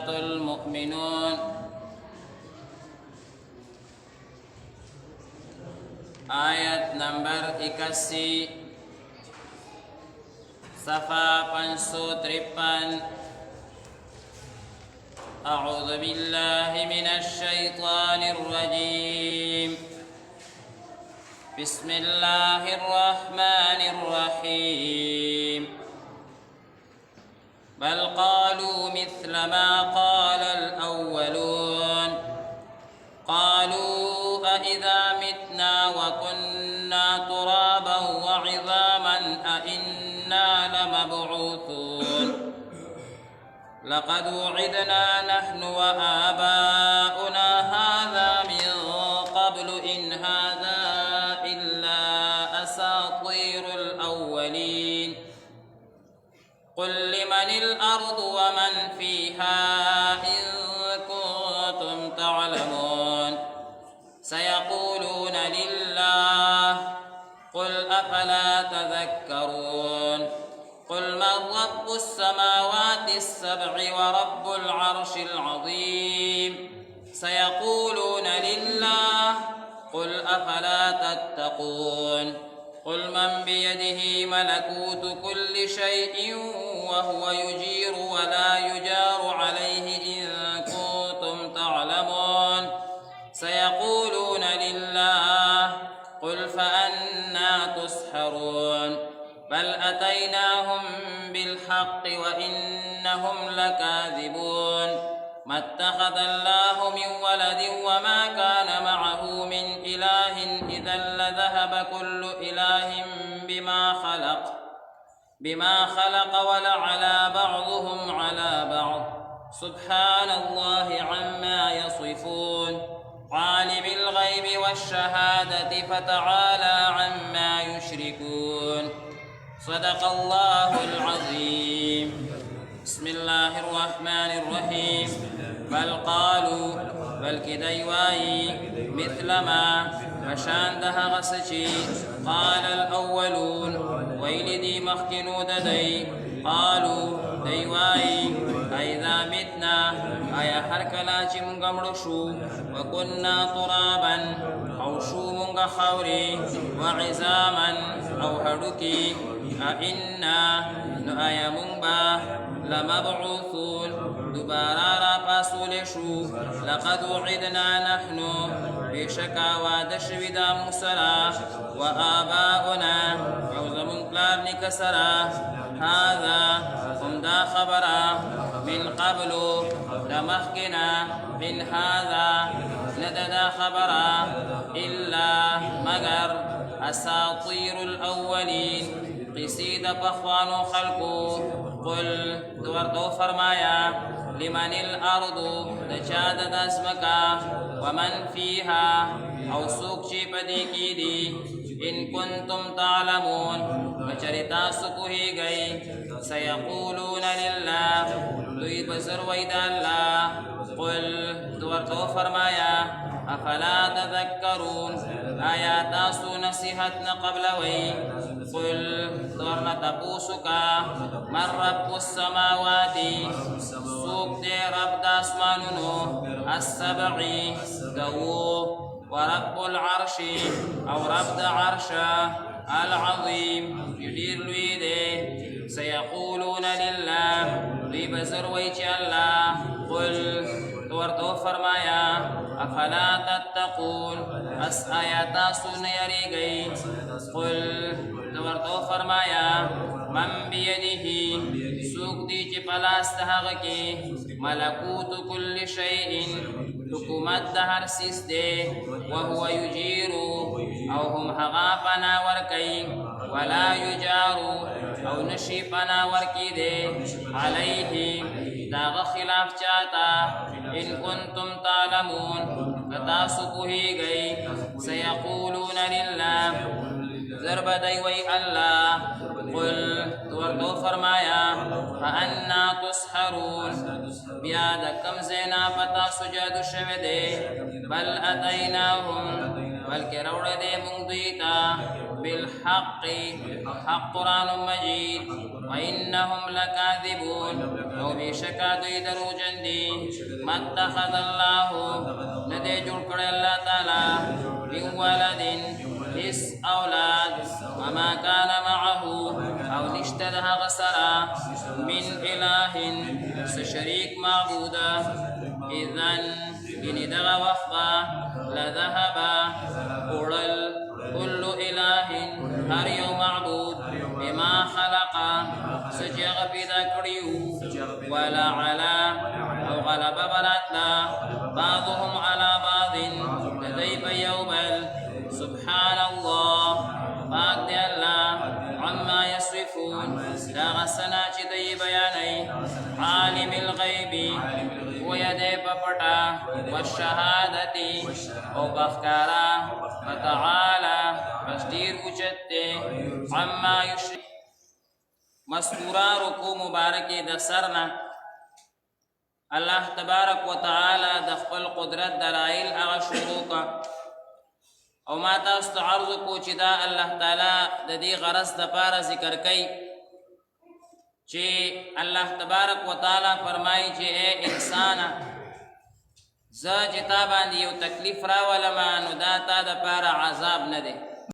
المؤمنون آیت نمبر 81 صفحہ 553 أعوذ بالله من الشيطان الرجيم بسم الله الرحمن الرحيم بل قالوا مثل ما قال الأولون قالوا أإذا متنا وكنا ترابا وعظاما أإنا لمبعوثون لقد وعدنا نحن وآباؤنا هذا من قبل إن هذا إلا أساطير الأولين قل لمن الأرض ومن فيها إن كنتم تعلمون سيقولون لله قل أفلا تذكرون قل من رب السماوات السبع ورب العرش العظيم سيقولون لله قل أفلا تتقون قل من بيده ملكوت كل شيء وهو يجير ولا يجار عليه إن كنتم تعلمون سيقولون لله قل فأنى تسحرون بل أتيناهم بالحق وإنهم لكاذبون ما اتخذ الله من ولد وما كان معه من إله إذا لذهب كل إله بما خلق ولعلى بعضهم على بعض سبحان الله عما يصفون عالم الغيب والشهادة فتعالى عما يشركون صدق الله العظيم بسم الله الرحمن الرحيم بل قالوا بل كديواي مثل ما فشان ده غسشي قال الأولون ويلدي مخكنو ددي قالوا ديواي أئذا متنا أيا حركلاتي منغا مرشو وكنا ترابا أو شو منغا خوري وعزاما أو هدوكي أئنا نؤيا منبا لمبعوثون دبارارا فاسولشو لقد وعدنا نحن بشكا ودشودا مسرا وآباؤنا عوزم كلار نكسرا هذا هم دا خبرا من قبل دمخكنا من هذا نددا خبرا إلا مغر أساطير الأولين قصيدة بخوان خلقو قل دوردو فرمايا لمن الأرض دجاد دازمكا ومن فيها أو سوق شيبديكي دي إن كنتم تعلمون وشرطا سكوهي غي سيقولون لله دوي بزر ويدا الله قل دوردو فرمايا أفلا تذكرون آيات نصيحتنا قبل وي قل دورنا تبوسك من رب السماوات سوق دي رب داسمانونو السبع دو ورب العرش أو رب عرش العظيم يدير لويده سيقولون لله لبزر ويجي الله قل توردو فرمايا أفلا تتقون آيات يريغي قل توردو فرمايا من بيده سوق دي جبلاستهغكي ملكوت كل شيء حكومت دهر سيسده وهو يجير أو هم هغافنا وركي ولا يجار أو نشيفنا وركيده عليه داغ خلاف جاتا إن كنتم تعلمون فتاسكوهي غي سيقولون لله ضرب ديوي الله قل توردو فرمايا فأنا تسحرون بيادا كم زينا فتا سجاد شمده بل أتيناهم بلکې راوړی دی موږ دوی ته بالحق حق قرآن مجید وانهم لکاذبون او بېشکه دوی دروغجن دي ما اتخذ الله نه دی جوړ کړی الله تعالی من ولد هیڅ اولاد وما كان معه او نشته د هغه سره من اله څه شریک معبوده اذن یعنې دغه وخت به لذهب وړل كل اله هر یو معبود بما خلق څه چې هغه پیدا کړي وو ولعلا او غلبه به راتله بعضهم على بعض د دوی په یو بل سبحان الله پاک دی الله عما یصفون دا هغه څه نه چې دوی بیانوي عالم الغیب ویه دی په پټه والشهادتي او په ښکاره فتعالی بس ډېر اوچت دی عما یشرک مذکوره رکو مبارکې د سر نه الله تبارک وتعالی د خپل قدرت دلایل هغه شروع کا او ما تاسو ته عرض کو چې دا الله تعالی د دې غرض دپاره ذکر کوي چې الله تبارک وتعالی فرمایي چې اے انسانه زه چې تا باندې یو تکلیف راولم نو دا تا دپاره عذاب نه دی